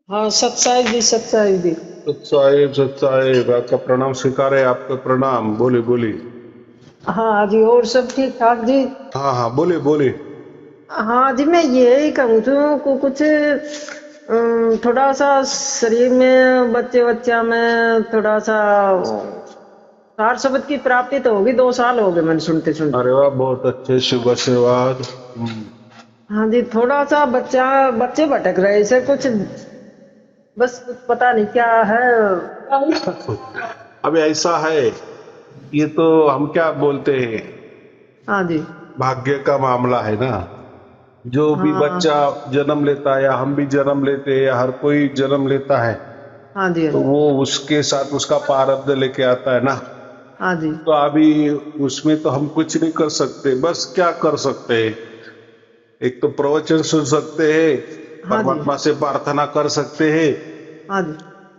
हाँ सत्साई जी, सत्साई जी। सत साहिब आपका प्रणाम स्वीकार है। आपका प्रणाम। बोली बोली। हाँ जी, और सब ठीक ठाक जी। हाँ हाँ, बोली बोली। हाँ जी, मैं यही कहूँ छू को कुछ थोड़ा सा शरीर में बच्चे बच्चा में थोड़ा सा सार शब्द की प्राप्ति तो होगी, 2 साल हो गए मैंने सुनते सुनते। अरे वाह, बहुत अच्छे, शुभ आशीर्वाद। हाँ जी, थोड़ा सा बच्चे भटक रहे से कुछ, बस कुछ पता नहीं क्या है। अब ऐसा है, ये तो हम क्या बोलते हैं, हाँ जी। भाग्य का मामला है ना। जो भी हाँ बच्चा जन्म लेता है, या हम भी जन्म लेते हैं, या हर कोई जन्म लेता है, हाँ जी। हाँ तो जी। वो उसके साथ उसका प्रारब्ध लेके आता है ना। हाँ जी। तो अभी उसमें तो हम कुछ नहीं कर सकते। बस क्या कर सकते हैं, एक तो प्रवचन सुन सकते हैं, हाँ जी। परमात्मा से प्रार्थना कर सकते हैं। हाँ जी।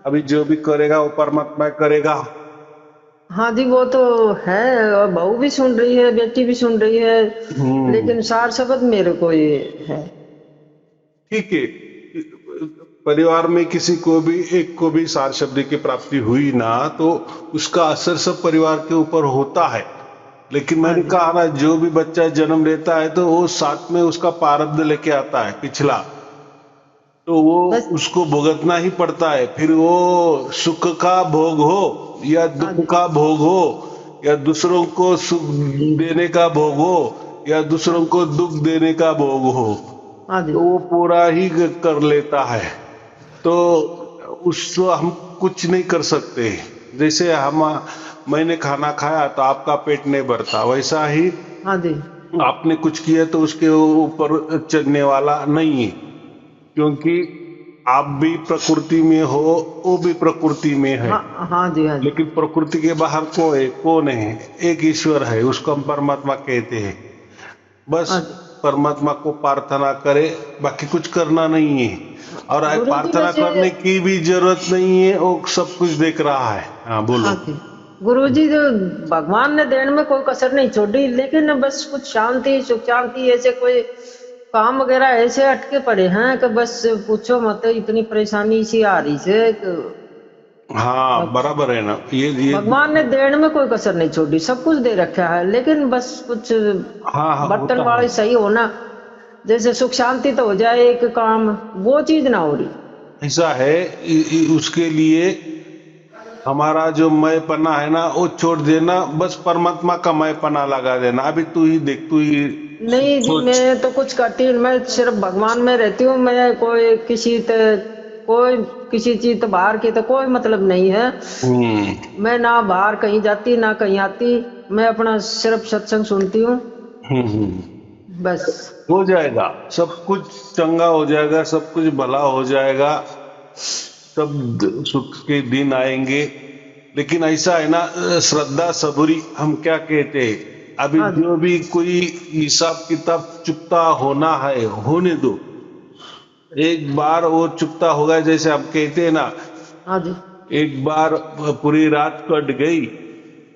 अभी जो भी करेगा वो परमात्मा करेगा। हाँ जी, वो तो है। और बहू भी सुन रही है, बेटी भी सुन रही है, हम्म। लेकिन सार शब्द मेरे को ये है। ठीक है। परिवार में किसी को भी एक को भी सार शब्द की प्राप्ति हुई ना, तो उसका असर सब परिवार के ऊपर होता है। लेकिन हाँ मैंने जी। कहा ना, जो भी बच्चा जन्म लेता है तो वो साथ में उसका प्रारब्ध लेके आता है पिछला। तो वो बस। उसको भुगतना ही पड़ता है। फिर वो सुख का भोग हो या हाँ दुख जी। का भोग हो, या दूसरों को सुख देने का भोग हो, या हाँ दूसरों को दुख देने का भोग हो, हाँ जी। तो वो पूरा ही कर लेता है। तो उसको हम कुछ नहीं कर सकते। जैसे हम, मैंने खाना खाया तो आपका पेट नहीं भरता, वैसा ही हाँ जी। आपने कुछ किया तो उसके ऊपर चढ़ने वाला नहीं है। क्योंकि आप भी प्रकृति में हो, वो भी प्रकृति में है। हाँ हाँ जी। हाँ जी। लेकिन प्रकृति के बाहर कौन है? एक ईश्वर है, उसको हम परमात्मा कहते हैं। बस हाँ जी। परमात्मा को प्रार्थना करे, बाकी कुछ करना नहीं है। और गुरु जी प्रार्थना वैसे। करने की भी जरूरत नहीं है, वो सब कुछ देख रहा है। हाँ हाँ बोलो। जी। गुरु जी जो भगवान ने देने में कोई कसर नहीं छोड़ी, लेकिन बस कुछ शांति सुख शांति ऐसे कोई काम वगैरह ऐसे अटके पड़े हैं कि बस पूछो मत, इतनी परेशानी सी आ रही है कि हाँ बराबर है ना, ये भगवान ने देने में कोई कसर नहीं छोड़ी, सब कुछ दे रखा है, लेकिन बस कुछ हाँ हाँ बर्तन होता है। वाले सही हो ना, जैसे सुख शांति तो हो जाए एक काम, वो चीज ना हो रही। ऐसा है, उसके लिए हमारा जो मैंपना है ना वो छोड़ देना, बस परमात्मा का मैंपना लगा देना। अभी तू ही देख, तू ही नहीं जी, सोच। मैं तो कुछ करती हूँ, मैं सिर्फ भगवान में रहती हूँ। मैं कोई किसी चीज तो बाहर की तो कोई मतलब नहीं है। हम्म मैं ना बाहर कहीं जाती ना कहीं आती, मैं अपना सिर्फ सत्संग सुनती हूँ हम्म। बस। हो जाएगा, सब कुछ चंगा हो जाएगा, सब कुछ भला हो जाएगा। सब सुख के दिन आएंगे। लेकिन ऐसा है ना, श्रद्धा सबूरी हम क्या कहते हैं। अभी हाँ जी। जो भी कोई हिसाब किताब चुकता होना है, होने दो। एक बार वो चुकता होगा, जैसे हम कहते हैं ना, हाँ जी। एक बार पूरी रात कट गई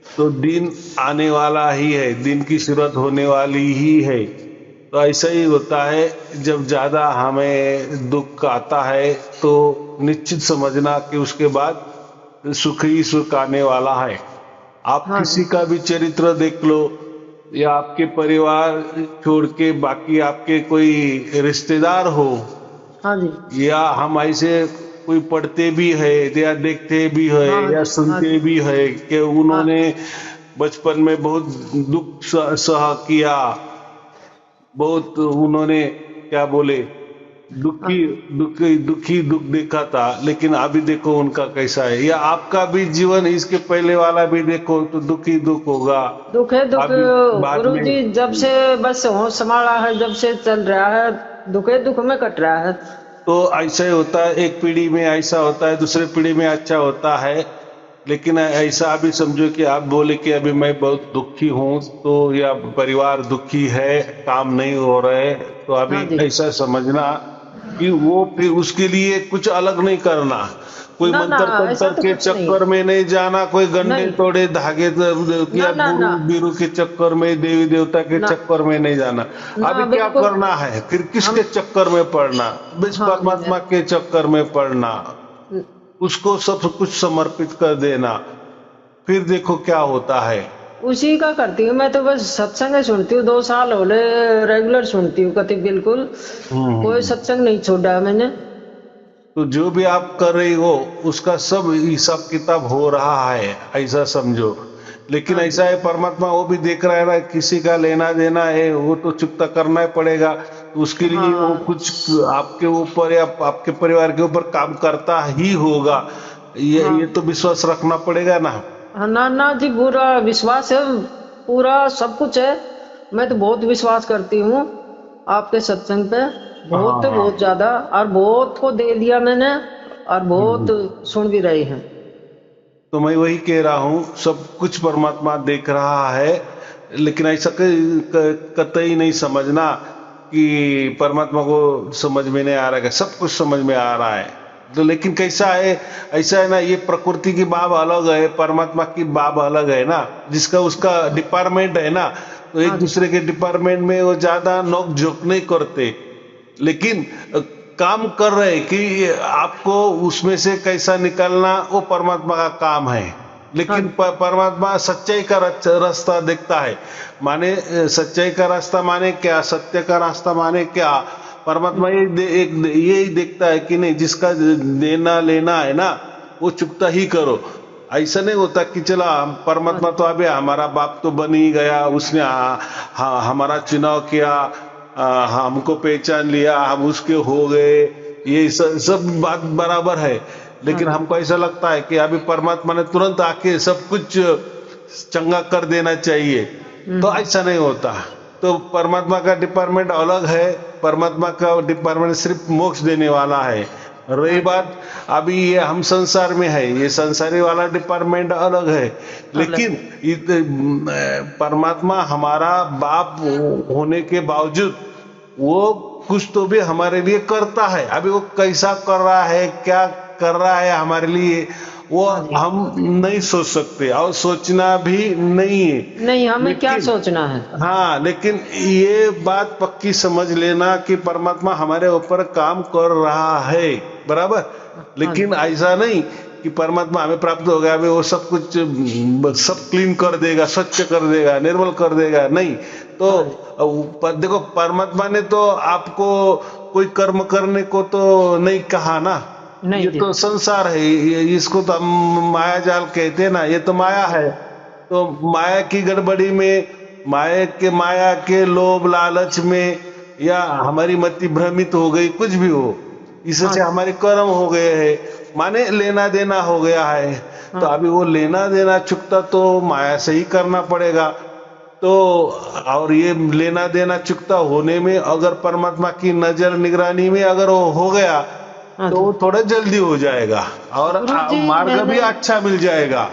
तो दिन आने वाला ही है, दिन की शुरुआत होने वाली ही है। तो ऐसा ही होता है, जब ज्यादा हमें दुख आता है तो निश्चित समझना कि उसके बाद सुख ही सुख आने वाला है। आप हाँ जी। किसी का भी चरित्र देख लो, या आपके परिवार छोड़ के बाकी आपके कोई रिश्तेदार हो, हाँ जी। या हम ऐसे कोई पढ़ते भी है, या देखते भी है, हाँ या जी। हाँ सुनते जी। भी है कि हाँ। उन्होंने बचपन में बहुत दुख सह किया, बहुत उन्होंने क्या बोले, हाँ दुखी जी। दुखी दुखी दुख देखा था। लेकिन अभी देखो उनका कैसा है, या आपका भी जीवन इसके पहले वाला भी देखो तो दुखी दुख होगा। दुख है दुख। अभी बाद गुरु में। जी जब से बस होश संभाला है, जब से चल रहा है, दुख है दुख में कट रहा है। तो ऐसा ही होता है, एक पीढ़ी में ऐसा होता है, दूसरे पीढ़ी में अच्छा होता है। लेकिन ऐसा अभी समझो कि आप बोले कि अभी मैं बहुत दुखी हूं, तो या परिवार दुखी है, काम नहीं हो रहे, तो हाँ अभी जी। ऐसा समझना कि वो फिर उसके लिए कुछ अलग नहीं करना, कोई ना ना, मंत्र ऐसा तंत्र तो के कुछ नहीं। चक्कर में नहीं जाना, कोई गंडे नहीं, तोड़े धागे ना या ना गुरु ना बीरू के चक्कर में, देवी देवता के ना चक्कर में नहीं जाना। ना, अभी क्या बिल्कुल। करना है, फिर किसके हम चक्कर में पड़ना, बस हाँ जी परमात्मा के चक्कर में पड़ना, उसको सब कुछ समर्पित कर देना, फिर देखो क्या होता है। उसी का करती हूँ मैं तो, बस सत्संग ही सुनती हूँ, 2 साल हो गए रेगुलर सुनती हूँ कति, बिल्कुल कोई हम्म। सत्संग नहीं छोड़ा है मैंने। तो जो भी आप कर रही हो उसका सब हिसाब किताब हो रहा है, ऐसा समझो। लेकिन हाँ ऐसा जी, है, परमात्मा वो भी देख रहा है ना, किसी का लेना देना है वो तो चुकता करना ही पड़ेगा, तो उसके लिए वो हाँ कुछ आपके ऊपर या आपके परिवार के ऊपर काम करता ही होगा, ये हाँ तो विश्वास रखना पड़ेगा ना। हाँ, ना ना जी, पूरा विश्वास है, पूरा सब कुछ है। मैं तो बहुत विश्वास करती हूँ आपके सत्संग पे, बहुत हाँ। बहुत ज्यादा, और बहुत को दे दिया मैंने, और बहुत हम्म। सुन भी रहे हैं। तो मैं वही कह रहा हूँ, सब कुछ परमात्मा देख रहा है, लेकिन ऐसा कतई नहीं समझना कि परमात्मा को समझ में नहीं आ रहा है, सब कुछ समझ में आ रहा है। तो लेकिन कैसा है, ऐसा है ना, ये प्रकृति की बाब अलग है, परमात्मा की बाब अलग है ना, जिसका उसका डिपार्टमेंट है ना, तो हाँ एक जी, दूसरे के डिपार्टमेंट में वो ज्यादा नोक झोंक नहीं करते, लेकिन काम कर रहे कि आपको उसमें से कैसा निकलना, वो परमात्मा का काम है। हाँ लेकिन जी, परमात्मा सच्चाई का रास्ता देखता है, माने सच्चाई का रास्ता माने क्या, सत्य का रास्ता माने क्या, परमात्मा यही देखता है कि नहीं, जिसका देना लेना है ना वो चुकता ही करो। ऐसा नहीं होता कि चला हाँ परमात्मा तो अभी हमारा बाप तो बन ही गया, उसने हमारा चुनाव किया, हमको पहचान लिया, हम उसके हो गए, ये सब बात बराबर है। हाँ लेकिन जी, हमको ऐसा लगता है कि अभी परमात्मा ने तुरंत आके सब कुछ चंगा कर देना चाहिए, तो हम्म, ऐसा नहीं होता। तो परमात्मा का डिपार्टमेंट अलग है, परमात्मा का डिपार्टमेंट सिर्फ मोक्ष देने वाला है। रही हाँ जी, बात, अभी ये हम संसार में है, ये संसारी वाला डिपार्टमेंट अलग है। अलग लेकिन है। परमात्मा हमारा बाप होने के बावजूद वो कुछ तो भी हमारे लिए करता है। अभी वो कैसा कर रहा है, क्या कर रहा है हमारे लिए, वो हाँ जी, हम नहीं सोच सकते और सोचना भी नहीं है। नहीं, हमें क्या लेकिन सोचना है। हाँ, लेकिन ये बात पक्की समझ लेना कि परमात्मा हमारे ऊपर काम कर रहा है, बराबर। हाँ जी, लेकिन ऐसा नहीं कि परमात्मा हमें प्राप्त हो गया, अभी वो सब कुछ सब क्लीन कर देगा, स्वच्छ कर देगा, निर्मल कर देगा, नहीं। तो हाँ जी, देखो, परमात्मा ने तो आपको कोई कर्म करने को तो नहीं कहा ना, नहीं ये जी, तो संसार है, इसको तो हम माया जाल कहते हैं ना, ये तो माया है। तो माया की गड़बड़ी में, माया के लोभ लालच में, या हमारी मति भ्रमित हो गई, कुछ भी हो, हाँ इससे जी, हमारे कर्म हो गए हैं, माने लेना देना हो गया है। तो हाँ अभी वो लेना देना चुकता तो माया से ही करना पड़ेगा। तो और ये लेना देना चुकता होने में अगर परमात्मा की नजर निगरानी में अगर वो हो गया, हाँ तो जी। वो थोड़ा जल्दी हो जाएगा और गुरु जी, मार्ग भी मैंने अच्छा मिल जाएगा।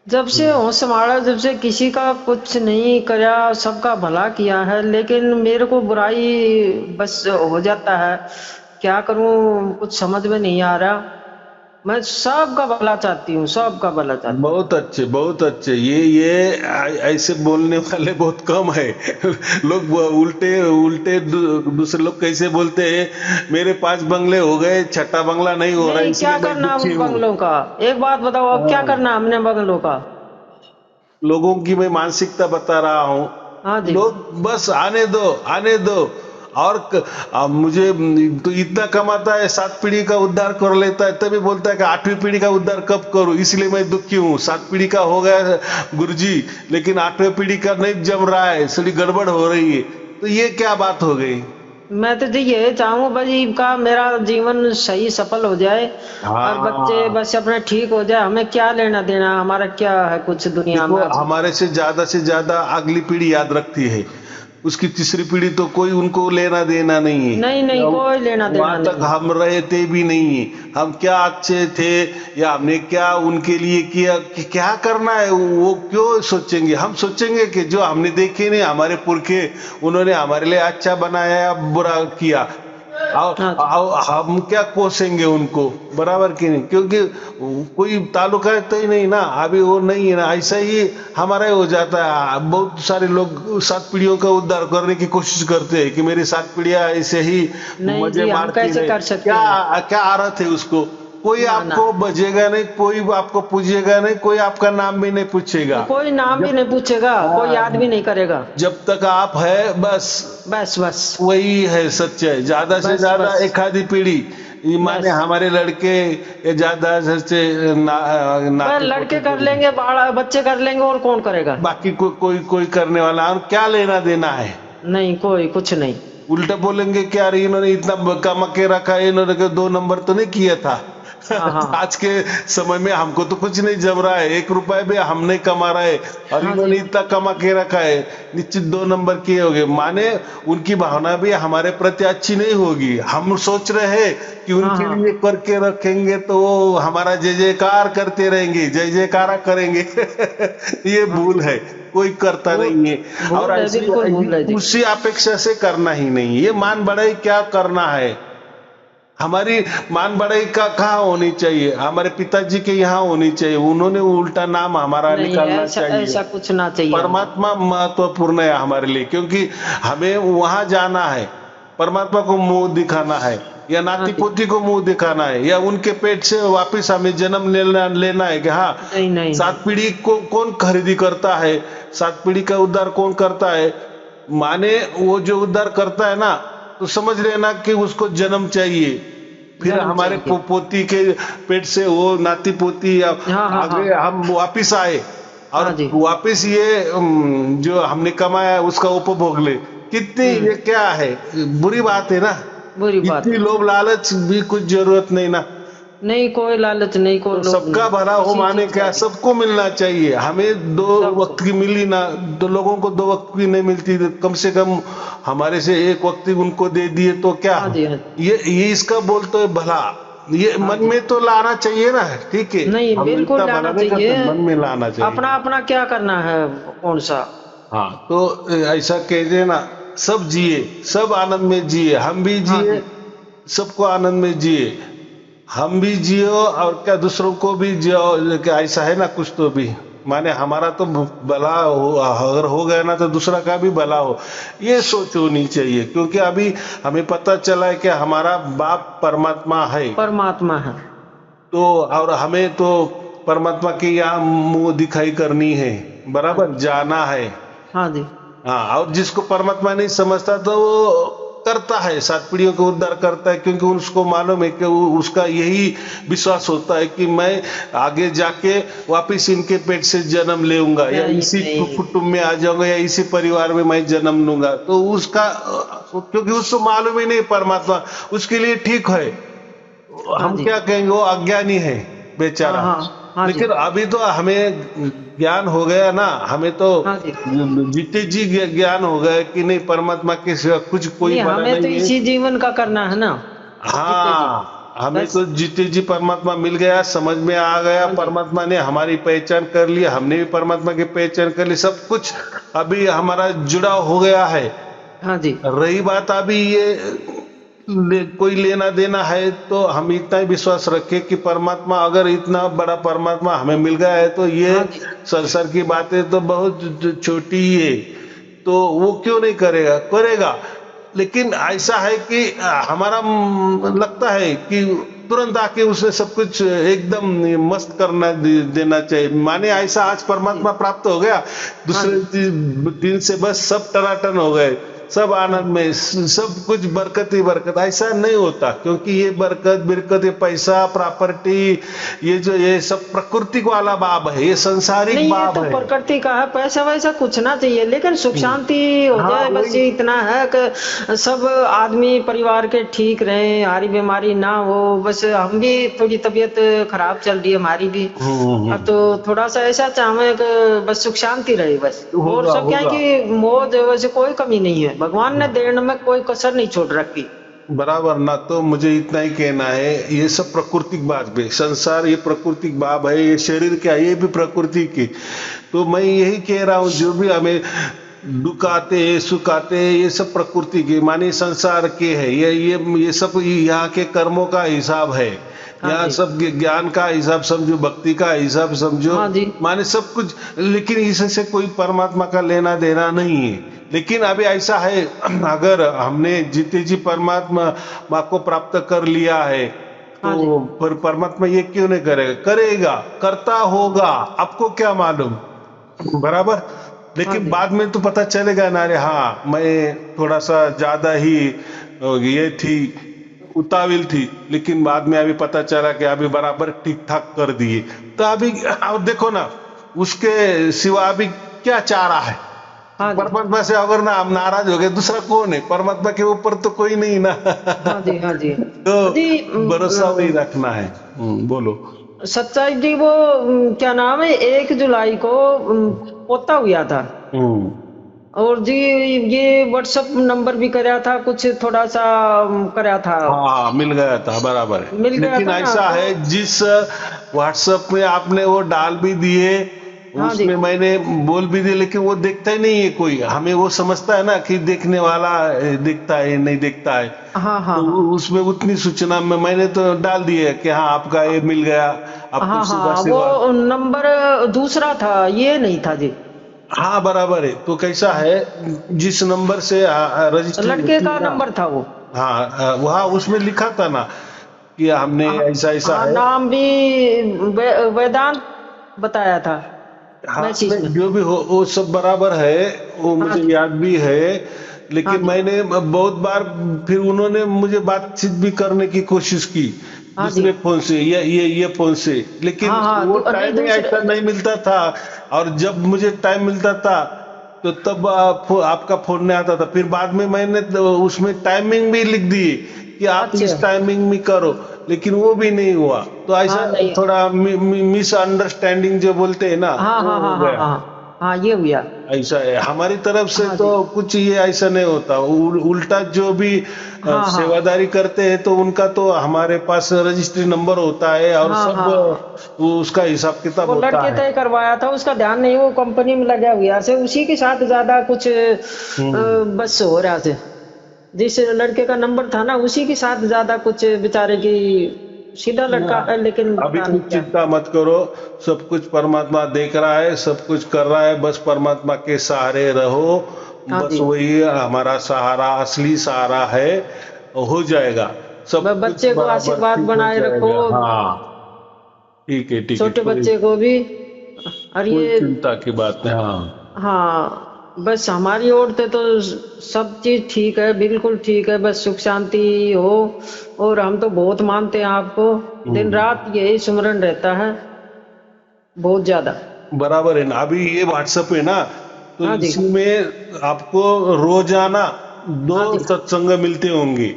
जब से होश संभाला, जब से किसी का कुछ नहीं करा, सबका भला किया है, लेकिन मेरे को बुराई बस हो जाता है। क्या करूं, कुछ समझ में नहीं आ रहा। मैं सबका भला चाहती हूँ, सबका भला चाहती हूँ। बहुत अच्छे, बहुत अच्छे। ये ऐसे बोलने वाले बहुत कम है। लोग उल्टे उल्टे दूसरे लोग कैसे बोलते हैं, मेरे 5 बंगले हो गए, छठा बंगला नहीं हो रहा नहीं, क्या इसलिए मैं करना दुखी उन हूँ। बंगलों का? एक बात बताओ, अब क्या हाँ, करना हमने बंगलों का? लोगों की मैं मानसिकता बता रहा हूँ। हाँ जी, लोग बस आने दो, आने दो। और मुझे तो इतना कमाता है, 7 पीढ़ी का उद्धार कर लेता है, तभी बोलता है कि 8वीं पीढ़ी का उद्धार कब करूं, इसलिए मैं दुखी हूँ। 7 पीढ़ी का हो गया गुरुजी, लेकिन 8वीं पीढ़ी का नहीं जम रहा है, थोड़ी गड़बड़ हो रही है। तो ये क्या बात हो गई? मैं तो जी ये चाहूँ भाई का मेरा जीवन सही सफल हो जाए, और बच्चे हाँ, बस अपने ठीक हो जाए। हमें क्या लेना देना, हमारा क्या है कुछ दुनिया देखो, में अब। हमारे से ज्यादा अगली पीढ़ी याद रखती है, उसकी तीसरी पीढ़ी तो कोई उनको लेना देना नहीं है। नहीं नहीं, कोई लेना वहां देना तक नहीं। हम रहे थे भी नहीं है, हम क्या अच्छे थे या हमने क्या उनके लिए किया, कि क्या करना है, वो क्यों सोचेंगे। हम सोचेंगे कि जो हमने देखे नहीं, हमारे पुरखे, उन्होंने हमारे लिए अच्छा बनाया या बुरा किया, और हम क्या कोसेंगे उनको, बराबर की नहीं, क्योंकि कोई ताल्लुका तो ही नहीं ना, अभी वो नहीं है ना। ऐसा ही हमारा हो जाता है। बहुत सारे लोग 7 पीढ़ियों का उद्धार करने की कोशिश करते हैं कि मेरी 7 पीढ़ियां ऐसे ही नहीं मजे जी, हम मारती कैसे रहे। कर सकते हैं? क्या क्या अर्थ है उसको? कोई ना आपको बजेगा नहीं, कोई आपको पूछेगा नहीं, कोई आपका नाम भी नहीं पूछेगा। कोई नाम भी जब नहीं पूछेगा, कोई याद भी नहीं करेगा। जब तक आप है बस बस बस वही है सच्चाई। ज्यादा से बस ज्यादा बस एक आधी पीढ़ी, ये माने बस हमारे लड़के ये ज्यादा से बस नाते लड़के पोते कर करेंगे। लेंगे, बच्चे कर लेंगे, और कौन करेगा? बाकी कोई करने वाला, और क्या लेना देना है? नहीं, कोई कुछ नहीं। उल्टा बोलेंगे कि यार इन्होंने इतना कमा के रखा है, इन्होंने 2 नंबर तो नहीं किया था। हाँ हाँ आज के समय में हमको तो कुछ नहीं जम रहा है, 1 रुपए भी हम नहीं कमा रहे, और हाँ इन्होंने जी, इतना कमा के रखा है, निश्चित 2 नंबर किए होंगे। माने उनकी भावना भी हमारे प्रति अच्छी नहीं होगी। हम सोच रहे हैं कि हाँ उनके हाँ लिए करके रखेंगे तो वो हमारा जय जयकार करते रहेंगे, जय जयकारा करेंगे। ये भूल है, कोई करता भूल नहीं है। और भूल है, ऐसी बिल्कुल भूल है जी। उसी अपेक्षा से करना ही नहीं। ये मान बढ़ाई क्या करना है? हमारी मान बढ़ाई का कहाँ होनी चाहिए? हमारे पिताजी के यहाँ होनी चाहिए। उन्होंने उल्टा नाम हमारा नहीं, निकालना ऐसा चाहिए। ऐसा कुछ ना चाहिए हमको। परमात्मा महत्वपूर्ण है हमारे लिए, क्योंकि हमें वहां जाना है, परमात्मा को मुंह दिखाना है, या हाँ नाती जी, पोती को मुंह दिखाना है, या उनके पेट से वापिस हमें जन्म लेना है कि हाँ, नहीं नहीं 7 पीढ़ी को कौन खरीदी करता है, 7 पीढ़ी का उद्धार कौन करता है? माने वो जो उद्धार करता है ना, तो समझ लेना कि उसको जन्म चाहिए, फिर जन्म हमारे चाहिए। पोती के पेट से वो नाती पोती या हाँ हाँ आगे हाँ हम वापिस आए, और हाँ जी, वापिस ये जो हमने कमाया उसका उपभोग ले। कितनी ये क्या है, बुरी बात है ना। बुरी बात इतनी है। लोभ लालच भी कुछ जरूरत नहीं ना। नहीं, कोई लालच नहीं, कोई तो लोभ सबका नहीं, भला हो किसी माने चीज क्या, का भी। सबको मिलना चाहिए। हमें 2 सबको। वक्त की मिली ना, 2 लोगों को 2 वक्त की नहीं मिलती, तो कम से कम हमारे से 1 वक्त की उनको दे दिए तो क्या। हाँ जी, हाँ जी, ये इसका बोलते है भला, ये हाँ मन जी। में तो लाना चाहिए ना। ठीक है, नहीं, हम बिल्कुल इतना भला लाना नहीं चाहिए। करते, मन में लाना चाहिए। अपना अपना क्या करना है, कौन सा? हाँ, तो ऐसा कहते ना, सब जिए, सब आनंद में जिए, हम भी हाँ जिए, जी, सबको आनंद में जिए, हम भी जियो और क्या दूसरों को भी जियो। क्या ऐसा है ना कुछ तो भी, माने हमारा तो भला हो, अगर हो गया ना तो दूसरा का भी भला हो, ये सोच होनी चाहिए। क्योंकि अभी हमें पता चला है कि हमारा बाप परमात्मा है, परमात्मा है। तो और हमें तो परमात्मा के यहाँ मुंह दिखाई करनी है, हाँ बराबर जी, जाना है। हाँ जी, हाँ, और जिसको परमात्मा नहीं समझता तो वो करता है, 7 पीढ़ियों को उद्धार करता है, क्योंकि उसको मालूम है कि उसका यही विश्वास होता है कि मैं आगे जाके वापिस इनके पेट से जन्म लेऊंगा, या नहीं इसी नहीं कुटुंब में आ जाऊंगा, या इसी परिवार में मैं जन्म लूंगा। तो उसका क्योंकि उसको मालूम ही नहीं परमात्मा, उसके लिए ठीक है। हाँ हम जी, क्या कहेंगे, वो अज्ञानी है हाँ बेचारा। हाँ हाँ जी, लेकिन अभी तो हमें ज्ञान हो गया ना, हमें तो हाँ जी। जीते जी ज्ञान हो गया कि नहीं, परमात्मा के सिवा कुछ कोई नहीं, बड़ा हमें तो नहीं है। इसी जीवन का करना है ना, जीते जी। हाँ, हमें बस। तो जीते जी परमात्मा मिल गया, समझ में आ गया, हाँ जी, परमात्मा ने हमारी पहचान कर ली, हमने भी परमात्मा की पहचान कर ली, सब कुछ अभी हमारा जुड़ाव हो गया है। हाँ जी, रही बात अभी ये कोई लेना देना है, तो हम इतना ही विश्वास रखें कि परमात्मा, अगर इतना बड़ा परमात्मा हमें मिल गया है, तो ये हाँ जी, संसार की बातें तो बहुत छोटी ही है, तो वो क्यों नहीं करेगा, करेगा। लेकिन ऐसा है कि हमारा लगता है कि तुरंत आके उसने सब कुछ एकदम मस्त करना देना चाहिए। माने ऐसा आज परमात्मा प्राप्त हो गया, हाँ दूसरे जी, दिन से बस सब टनाटन हो गए, सब आनंद में, सब कुछ बरकत ही बरकत। ऐसा नहीं होता, क्योंकि ये बरकत बिरकत, ये पैसा प्रॉपर्टी, ये सब प्रकृति वाला बाब है, ये सांसारिक नहीं, ये बाब तो है। प्रकृति का है, पैसा वैसा कुछ ना चाहिए, लेकिन सुख शांति हो हाँ, जाए, बस वही। ये इतना है कि सब आदमी परिवार के ठीक रहे, हारी बीमारी ना हो। बस हम भी थोड़ी तबीयत खराब चल रही है हमारी भी, अब तो थोड़ा सा ऐसा चाहे कि बस सुख शांति रहे बस। और होगा सब क्या है होगा कि मौज वैसे कोई कमी नहीं है, भगवान ने देने में कोई कसर नहीं छोड़ रखी। बराबर ना। तो मुझे इतना ही कहना है, ये सब प्राकृतिक बात है, संसार ये प्राकृतिक बात है, ये शरीर क्या है, ये भी प्रकृति की। तो मैं यही कह रहा हूँ, जो भी हमें दुख आते हैं, सुख आते हैं, ये सब प्रकृति के माने संसार के है। ये सब यहाँ के कर्मों का हिसाब है। हाँ यहाँ जी। सब ज्ञान का हिसाब समझो, भक्ति का हिसाब समझो, हाँ जी। माने सब कुछ। लेकिन इससे कोई परमात्मा का लेना देना नहीं है। लेकिन अभी ऐसा है, अगर हमने जीते जी परमात्मा माँ को प्राप्त कर लिया है हाँ जी। तो पर परमात्मा ये क्यों नहीं करेगा? करेगा, करता होगा, आपको क्या मालूम, बराबर। हाँ लेकिन जी। बाद में तो पता चलेगा ना, अरे हाँ मैं थोड़ा सा ज्यादा ही ये थी, उतावल थी, लेकिन बाद में अभी पता चला कि अभी बराबर ठीक ठाक कर दिए। तो अभी अब देखो ना, उसके सिवा अभी क्या चारा है? हाँ जी। परमात्मा से अगर ना हम नाराज हो गए, दूसरा कौन है? परमात्मा के ऊपर तो कोई नहीं ना। हाँ जी। हाँ जी। तो जी भरोसा वही रखना है। बोलो। सच्चाई जी, वो क्या नाम है, 1 जुलाई को पोता हुआ था। हम्म। और जी ये व्हाट्सएप नंबर भी कराया था, कुछ थोड़ा सा कराया था, हाँ मिल गया था, बराबर है। मिल गया लेकिन था ना। ऐसा तो है, जिस व्हाट्सएप में आपने वो डाल भी दिए, हाँ जी। उसमें मैंने बोल भी दिए, लेकिन वो देखता ही नहीं है कोई। हमें वो समझता है ना कि देखने वाला देखता है नहीं देखता है। हाँ हाँ तो हाँ उसमें उतनी सूचना में मैंने तो डाल दी है कि हाँ आपका ये मिल गया, आपको हाँ सुबह हाँ, सेवा। वो नंबर दूसरा था, ये नहीं था जी। हाँ बराबर है। तो कैसा है, जिस नंबर से रजिस्ट्री लड़के होती का है ना, नंबर था वो। हाँ वहाँ उसमें लिखा था ना कि हमने हाँ ऐसा ऐसा हाँ, है। नाम भी वेदांत बताया था हाँ मैसेज में। जो भी हो वो सब बराबर है, वो हाँ मुझे जी। याद भी है। हाँ लेकिन जी। मैंने बहुत बार, फिर उन्होंने मुझे बातचीत भी करने की कोशिश की हाँ जी। दूसरे फोन से, ये फोन से, लेकिन हाँ हाँ, वो नहीं टाइम ही ऐसा दूसरे। नहीं मिलता था। और जब मुझे टाइम मिलता था तो तब आपका फोन नहीं आता था। फिर बाद में मैंने तो उसमें टाइमिंग भी लिख दी कि आप अच्छा। इस टाइमिंग में करो, लेकिन वो भी नहीं हुआ। तो ऐसा हाँ नहीं। थोड़ा मिसअंडरस्टैंडिंग जो बोलते हैं ना, हाँ वो हाँ हो हाँ हाँ गया। हाँ हाँ, ये हुआ। ऐसा है हमारी तरफ से हाँ तो जी। कुछ ये ऐसा नहीं होता। उल्टा जो भी हाँ हाँ सेवादारी करते हैं तो उनका तो हमारे पास रजिस्ट्री नंबर होता है और हाँ सब हाँ, उसका हिसाब किताब वो होता लड़के है। तय करवाया था, उसका ध्यान नहीं, वो कंपनी में लगा हुआ से, उसी के साथ ज्यादा कुछ हम्म। बस हो रहा से। जिस लड़के का नंबर था ना, उसी के साथ ज्यादा कुछ बेचारे की, सीधा लड़का है लेकिन अभी पता नहीं कुछ क्या। चिंता मत करो, सब कुछ परमात्मा देख रहा है, सब कुछ कर रहा है। बस परमात्मा के सहारे रहो, हाँ बस जी। वही हमारा सहारा, असली सहारा है। हो जाएगा, सब कुछ बच्चे को बराबर आशीर्वाद ठीक हो बनाए रखो, जाएगा। हाँ ठीक है ठीक है, छोटे कोई बच्चे को भी। और कोई ये, चिंता की बात नहीं। हाँ हाँ बस हमारी ओर से तो सब चीज ठीक है, बिल्कुल ठीक है, बस सुख शांति हो। और हम तो बहुत मानते हैं आपको, दिन रात यही सुमरन रहता है, बहुत ज्यादा। बराबर है ना। अभी ये व्हाट्सएप है ना, तो हाँ जी। इसमें आपको रोजाना दो हाँ जी। सत्संग मिलते होंगे।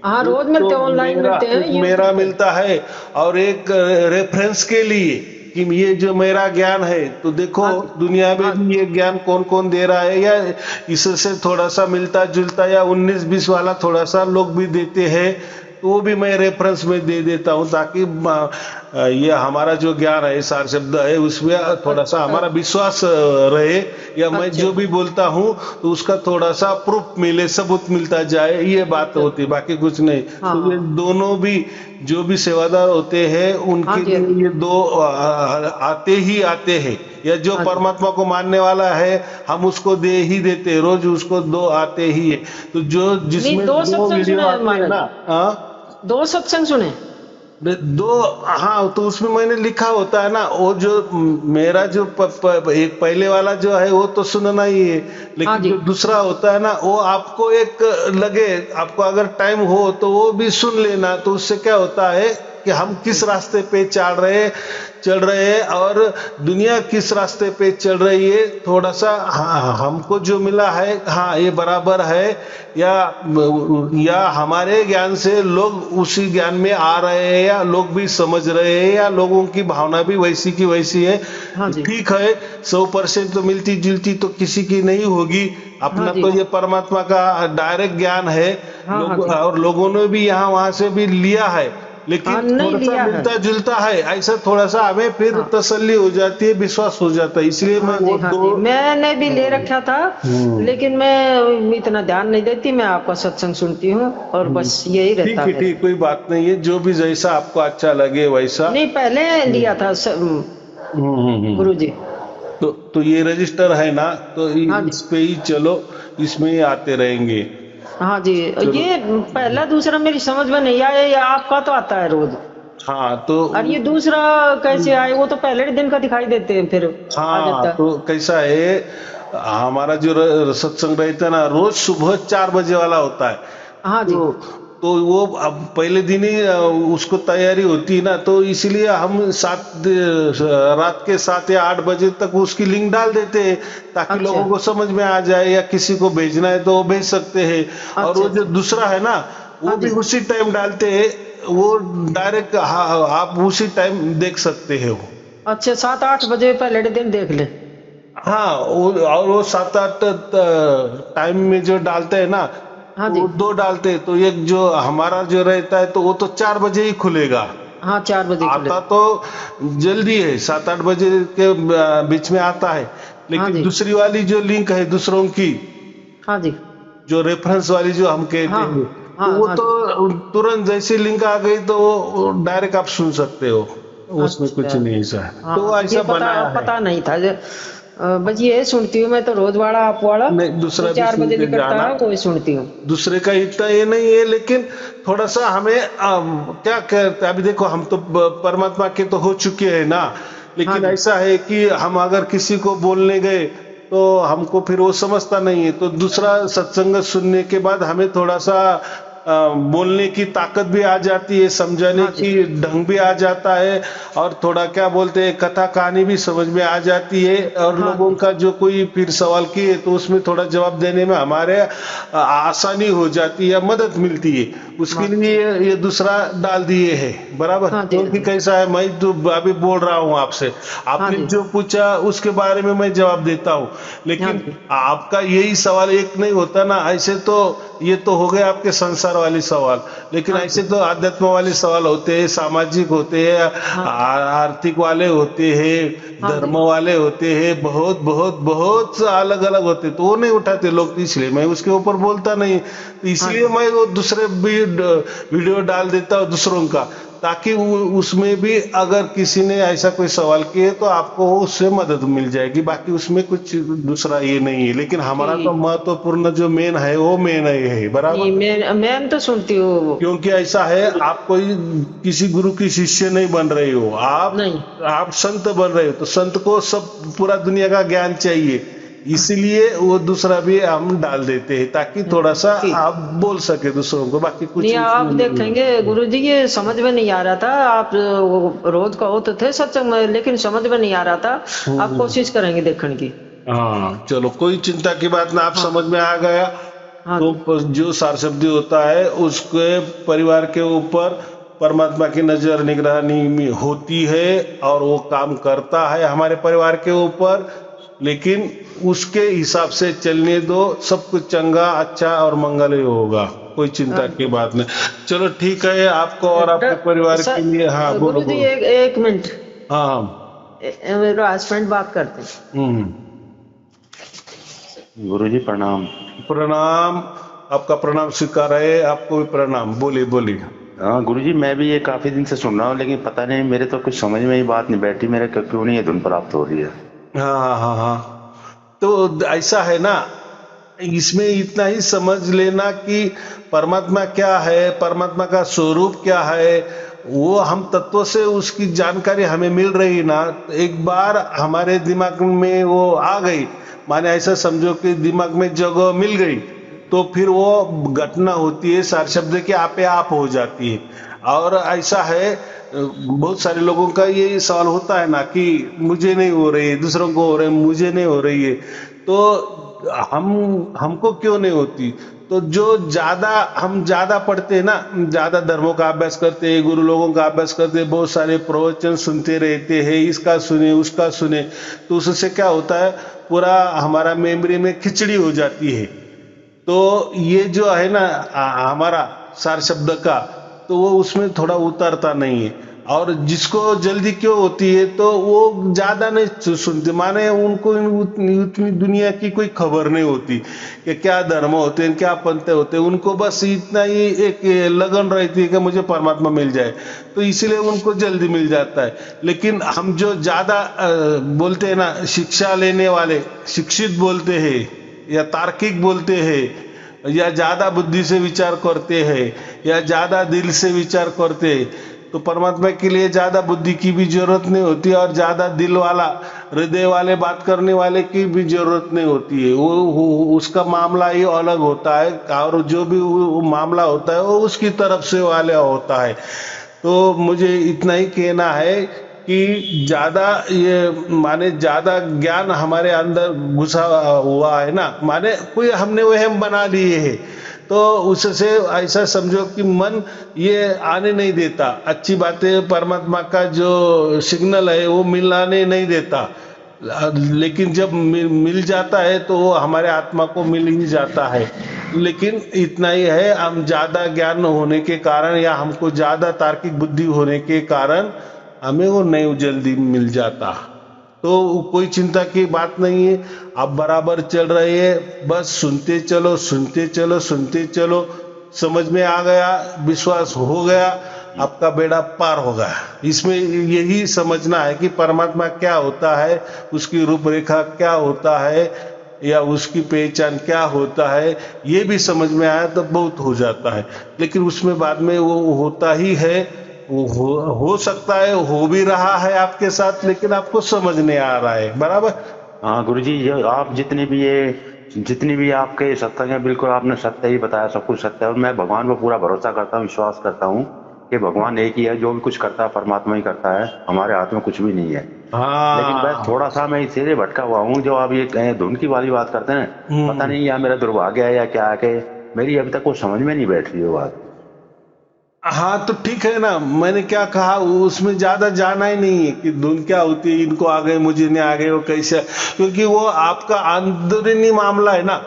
हाँ, एक रोज मिलते तो हैं, ऑनलाइन मेरा मिलते हैं एक मेरा यूट्यूब पे। मिलता है, और एक रेफरेंस के लिए कि ये जो मेरा ज्ञान है, तो देखो हाँ जी। दुनिया में हाँ भी ये ज्ञान कौन कौन दे रहा है, या इससे थोड़ा सा मिलता जुलता या 19-20 वाला थोड़ा सा लोग भी देते हैं, तो वो भी मैं रेफरेंस में दे देता हूँ, ताकि ये हमारा जो ज्ञान है, सार शब्द है, उसमें थोड़ा सा अच्छा हमारा विश्वास रहे, या मैं अच्छा जो भी बोलता हूँ तो उसका थोड़ा सा प्रूफ मिले, सबूत मिलता जाए, ये बात अच्छा। होती है, बाकी कुछ नहीं। हाँ तो ये हाँ दोनों भी जो भी सेवादार होते हैं हाँ उनके जी। हाँ लिए जी। ये दो आते ही आते हैं। या जो हाँ जी। परमात्मा को मानने वाला है, हम उसको दे ही देते हैं, रोज उसको दो आते ही है। तो जो नहीं, जिसमें दो दो सत्संग वीडियो सुने आते हैं महाराज, ना, हाँ 2 सत्संग सुने। दो, हाँ तो उसमें मैंने लिखा होता है ना, वो जो मेरा जो एक पहले वाला जो है वो तो सुनना ही है, हाँ लेकिन जी। जो दूसरा होता है ना, वो आपको एक लगे, आपको अगर टाइम हो तो वो भी सुन लेना। तो उससे क्या होता है कि हम किस रास्ते पे चल रहे हैं और दुनिया किस रास्ते पे चल रही है, थोड़ा सा हाँ हमको जो मिला है, हाँ ये बराबर है, या हमारे ज्ञान से लोग उसी ज्ञान में आ रहे हैं, या लोग भी समझ रहे हैं, या लोगों की भावना भी वैसी की वैसी है। हाँ जी। ठीक है, 100% तो मिलती जुलती तो किसी की नहीं होगी। हाँ अपना जी। तो ये परमात्मा का डायरेक्ट ज्ञान है। हाँ हाँ लोग जी। और लोगों ने भी यहाँ वहां से भी लिया है, लेकिन नहीं थोड़ा सा लिया है। मिलता जुलता है, ऐसा थोड़ा सा हमें फिर हाँ तसल्ली हो जाती है, विश्वास हो जाता है, इसलिए मैं हाँ जी, वो हाँ दो। जी, मैंने भी ले रखा था, हम्म लेकिन मैं इतना ध्यान नहीं देती, मैं आपका सत्संग सुनती हूँ और हम्म, बस यही रहता ठीक है, है मेरा। ठीक, कोई बात नहीं है, जो भी जैसा आपको अच्छा लगे वैसा। नहीं, पहले लिया था हम्म। गुरु जी। तो ये रजिस्टर है ना, तो हाँ जी, इस पे ही चलो, इसमें ही आते रहेंगे। हाँ जी। चलो। ये पहला दूसरा मेरी समझ में नहीं आया, ये आपका तो आता है रोज, हाँ तो और ये दूसरा कैसे आए? वो तो पहले दिन का दिखाई देते हैं, फिर आ हाँ जाता है। तो कैसा है, हमारा जो सत्संग रहता है ना, रोज सुबह 4 बजे वाला होता है। हाँ जी, तो वो अब पहले दिन ही उसको तैयारी होती है ना, तो इसीलिए हम रात के 7 या 8 बजे तक उसकी लिंक डाल देते हैं, ताकि अच्छा लोगों को समझ में आ जाए, या किसी को भेजना है तो वो भेज सकते हैं। और अच्छा वो जो अच्छा। दूसरा है ना, वो हाँ भी जी, उसी टाइम डालते हैं, वो डायरेक्ट आप उसी टाइम देख सकते हैं वो। अच्छा 7-8 बजे पहले दिन देख ले। हाँ और वो 7-8 टाइम में जो डालते हैं ना, हाँ तो जी, वो दो डालते हैं, तो एक जो हमारा जो रहता है तो वो तो 4 बजे ही खुलेगा। हाँ 4 बजे खुले। आता तो जल्दी है, 7-8 बजे के बीच में आता है, हाँ लेकिन जी, दूसरी वाली जो लिंक है दूसरों की, हाँ जी, जो रेफरेंस वाली जो हम कहते हाँ हैं, तो हाँ वो हाँ जी। तो तुरंत जैसे लिंक आ गई तो वो डायरेक्ट आप सुन सकते हो, उसमें अच्छा, कुछ नहीं ऐसा है, तो हाँ ये ऐसा पता बनाया है। पता नहीं था बस ये सुनती हूँ मैं तो, रोज वाला आप वाला नहीं, जो दूसरा भी चार सुन बजे के निकलता जाना। है वो ही सुनती हूँ। दूसरे का इतना ये नहीं है, लेकिन थोड़ा सा हमें क्या कहते हैं, अभी देखो हम तो परमात्मा के तो हो चुके हैं ना, हाँ लेकिन जी, ऐसा है कि हम अगर किसी को बोलने गए तो हमको फिर वो समझता नहीं है, तो दूसरा सत्संग सुनने के बाद हमें थोड़ा सा बोलने की ताकत भी आ जाती है, समझाने हाँ जी, की ढंग भी आ जाता है, और थोड़ा क्या बोलते हैं, कथा कहानी भी समझ में आ जाती है, और हाँ लोगों जी, का जो कोई फिर सवाल किए तो उसमें थोड़ा जवाब देने में हमारे आसानी हो जाती है, मदद मिलती है। उसके हाँ लिए ये दूसरा डाल दिए है, बराबर, हाँ जी, हाँ क्योंकि जी, कैसा है, मैं तो अभी बोल रहा हूँ आपसे, हाँ आपने जी, जो पूछा उसके बारे में मैं जवाब देता हूँ, हाँ लेकिन जी, आपका यही सवाल एक नहीं होता ना, ऐसे तो ये तो हो गए आपके संसार वाले सवाल, लेकिन हाँ ऐसे जी, तो आध्यात्म वाले सवाल होते हैं, सामाजिक होते हैं, हाँ आर्थिक वाले होते हैं, हाँ जी, धर्म वाले होते हैं, बहुत बहुत बहुत अलग अलग होते हैं, तो वो नहीं उठाते लोग, तो इसलिए मैं उसके ऊपर बोलता नहीं, तो हाँ इसलिए जी, मैं वो दूसरे भी वीडियो डाल देता हूँ दूसरों का, ताकि उसमें भी अगर किसी ने ऐसा कोई सवाल किए तो आपको उससे मदद मिल जाएगी, बाकी उसमें कुछ दूसरा ये नहीं है, लेकिन हमारा तो ठीक। महत्वपूर्ण जो मेन है वो मेन है, नहीं, बराबर। मैं तो सुनती हूँ क्योंकि ऐसा है, गुरु। आप कोई किसी गुरु की शिष्य नहीं बन रहे हो, नहीं, आप संत बन रहे हो, तो संत को सब पूरा दुनिया का ज्ञान चाहिए, इसीलिए वो दूसरा भी हम डाल देते हैं, ताकि थोड़ा सा ठीक। आप बोल सके दूसरों को, बाकी कुछ नहीं, आप उसमें नहीं देखेंगे है। गुरुजी, ये समझ में नहीं आ रहा था, आप वो रोज कहो तो थे सत्संग में, लेकिन समझ में नहीं आ रहा था। आप हम्म, कोशिश करेंगे देखने की। हाँ चलो, कोई चिंता की बात ना, आप हाँ समझ में आ गया, हाँ जी, तो जो सार शब्दी होता है उसके परिवार के ऊपर परमात्मा की नजर निगरानी में होती है, और वो काम करता है हमारे परिवार के ऊपर, लेकिन उसके हिसाब से चलने दो, सब कुछ चंगा अच्छा और मंगल ही होगा, कोई हाँ चिंता की जी। बात नहीं। चलो ठीक है, आपको और आपके परिवार के लिए, हाँ बोलो गुरुजी, बोलो। एक मिनट, हाँ हाँ। मेरा हस्बैंड बात करते हैं। हम्म। गुरुजी प्रणाम। प्रणाम, आपका प्रणाम स्वीकार है, आपको भी प्रणाम, बोलिए बोलिए। हाँ गुरुजी, मैं भी ये काफी दिन से सुन रहा हूँ, लेकिन पता नहीं मेरे तो कुछ समझ में ही बात नहीं बैठी, मेरे क्यों नहीं ये धुन प्राप्त हो रही है। हाँ हाँ हाँ हाँ, तो ऐसा है ना, इसमें इतना ही समझ लेना कि परमात्मा क्या है, परमात्मा का स्वरूप क्या है, वो हम तत्व से उसकी जानकारी हमें मिल रही ना, तो एक बार हमारे दिमाग में वो आ गई, माने ऐसा समझो कि दिमाग में जगह मिल गई, तो फिर वो घटना होती है, सार शब्द के आपे आप हो जाती है। और ऐसा है, बहुत सारे लोगों का ये सवाल होता है ना कि मुझे नहीं हो रही है, दूसरों को हो रही है, मुझे नहीं हो रही है, तो हमको क्यों नहीं होती, तो हम ज्यादा पढ़ते हैं ना, ज्यादा धर्मों का अभ्यास करते हैं, गुरु लोगों का अभ्यास करते हैं, बहुत सारे प्रवचन सुनते रहते हैं, इसका सुने उसका सुने, तो उससे क्या होता है, पूरा हमारा मेमोरी में खिचड़ी हो जाती है। तो ये जो है ना हमारा सार शब्द का, तो वो उसमें थोड़ा उतरता नहीं है। और जिसको जल्दी क्यों होती है तो वो ज्यादा नहीं सुनते, माने उनको उतनी दुनिया की कोई खबर नहीं होती कि क्या धर्म होते हैं, क्या पंथ होते हैं। उनको बस इतना ही एक लगन रहती है कि मुझे परमात्मा मिल जाए, तो इसीलिए उनको जल्दी मिल जाता है। लेकिन हम जो ज्यादा बोलते हैं ना, शिक्षा लेने वाले, शिक्षित बोलते हैं या तार्किक बोलते हैं या ज्यादा बुद्धि से विचार करते हैं या ज्यादा दिल से विचार करते हैं, तो परमात्मा के लिए ज्यादा बुद्धि की भी जरूरत नहीं होती और ज्यादा दिल वाला, हृदय वाले बात करने वाले की भी जरूरत नहीं होती है। वो उसका मामला ही अलग होता है और जो भी वो मामला होता है वो उसकी तरफ से वाले होता है। तो मुझे इतना ही कहना है कि ज्यादा ये माने ज्यादा ज्ञान हमारे अंदर घुसा हुआ है ना, माने कोई हमने वहम बना लिए है, तो उससे ऐसा समझो कि मन ये आने नहीं देता, अच्छी बातें परमात्मा का जो सिग्नल है वो मिलाने नहीं देता। लेकिन जब मिल जाता है तो वो हमारे आत्मा को मिल ही जाता है। लेकिन इतना ही है, हम ज्यादा ज्ञान होने के कारण या हमको ज्यादा तार्किक बुद्धि होने के कारण हमें वो नहीं जल्दी मिल जाता। तो कोई चिंता की बात नहीं है, आप बराबर चल रहे हैं, बस सुनते चलो सुनते चलो सुनते चलो, समझ में आ गया, विश्वास हो गया, आपका बेड़ा पार हो गया। इसमें यही समझना है कि परमात्मा क्या होता है, उसकी रूपरेखा क्या होता है या उसकी पहचान क्या होता है, ये भी समझ में आया तो बहुत हो जाता है। लेकिन उसमें बाद में वो होता ही है, वो हो सकता है, हो भी रहा है आपके साथ, लेकिन आपको समझ नहीं आ रहा है। बराबर। हाँ गुरुजी, ये आप जितनी भी आपके सत्संग है, बिल्कुल आपने सत्य ही बताया, सब कुछ सत्य है। और मैं भगवान पर पूरा भरोसा करता हूँ, विश्वास करता हूँ कि भगवान एक ही है, जो भी कुछ करता है परमात्मा ही करता है, हमारे हाथ में कुछ भी नहीं है। हाँ, लेकिन बस थोड़ा सा मैं इसीलिए भटका हुआ हूँ, जो आप ये धुन की वाली बात करते हैं, पता नहीं या मेरा दुर्भाग्य है या क्या है कि मेरी अभी तक वो समझ में नहीं बैठ रही है बात। हाँ तो ठीक है ना, मैंने क्या कहा, उसमें ज्यादा जाना ही नहीं है कि धुन क्या होती है, इनको आ गए मुझे नहीं आ गए, वो कैसे, क्योंकि वो आपका अंदरूनी मामला है ना।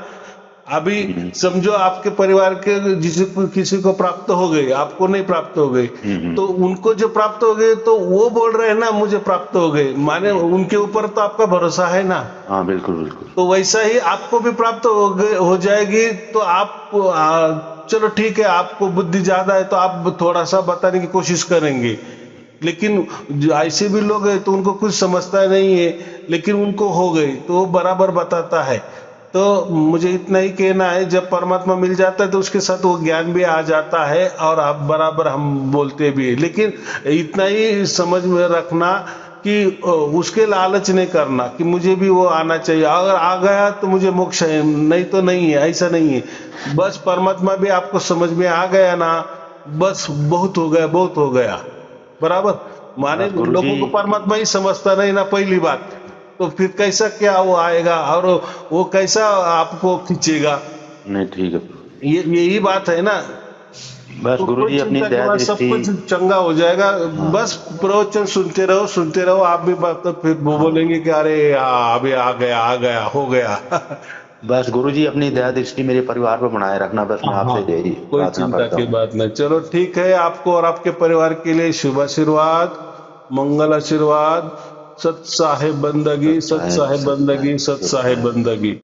अभी समझो आपके परिवार के किसी को प्राप्त हो गए, आपको नहीं प्राप्त हो गए, तो उनको जो प्राप्त हो गए तो वो बोल रहे हैं ना मुझे प्राप्त हो गए, माने उनके ऊपर तो आपका भरोसा है ना। हाँ बिल्कुल बिल्कुल। तो वैसा ही आपको भी प्राप्त हो जाएगी। तो आप चलो ठीक है, आपको बुद्धि ज्यादा है तो आप थोड़ा सा बताने की कोशिश करेंगे, लेकिन जो ऐसे भी लोग हैं तो उनको कुछ समझता नहीं है, लेकिन उनको हो गई तो वो बराबर बताता है। तो मुझे इतना ही कहना है, जब परमात्मा मिल जाता है तो उसके साथ वो ज्ञान भी आ जाता है और आप बराबर हम बोलते भी है। लेकिन इतना ही समझ में रखना कि उसके लालच नहीं करना कि मुझे भी वो आना चाहिए, अगर आ गया तो मुझे मोक्ष है, नहीं तो नहीं है, ऐसा नहीं है। बस परमात्मा भी आपको समझ में आ गया ना, बस बहुत हो गया, बहुत हो गया। बराबर। माने लोगों को परमात्मा ही समझता नहीं ना, पहली बात, तो फिर कैसा क्या वो आएगा और वो कैसा आपको खींचेगा। नहीं ठीक है, यही बात है ना। बस तो गुरुजी अपनी दया सब दृष्टि। कुछ चंगा हो जाएगा। हाँ। बस प्रवचन सुनते रहो, आप भी बात तो फिर वो बोलेंगे कि अरे अभी आ गया हो गया। बस गुरुजी अपनी दया दृष्टि मेरे परिवार पर बनाए रखना, बस मैं आपसे यही कोई प्रार्थना चिंता करता की हूँ। बात नहीं। चलो ठीक है, आपको और आपके परिवार के लिए शुभ आशीर्वाद, मंगल आशीर्वाद, सत साहेब बंदगी, सत साहेब बंदगी, सत साहेब बंदगी।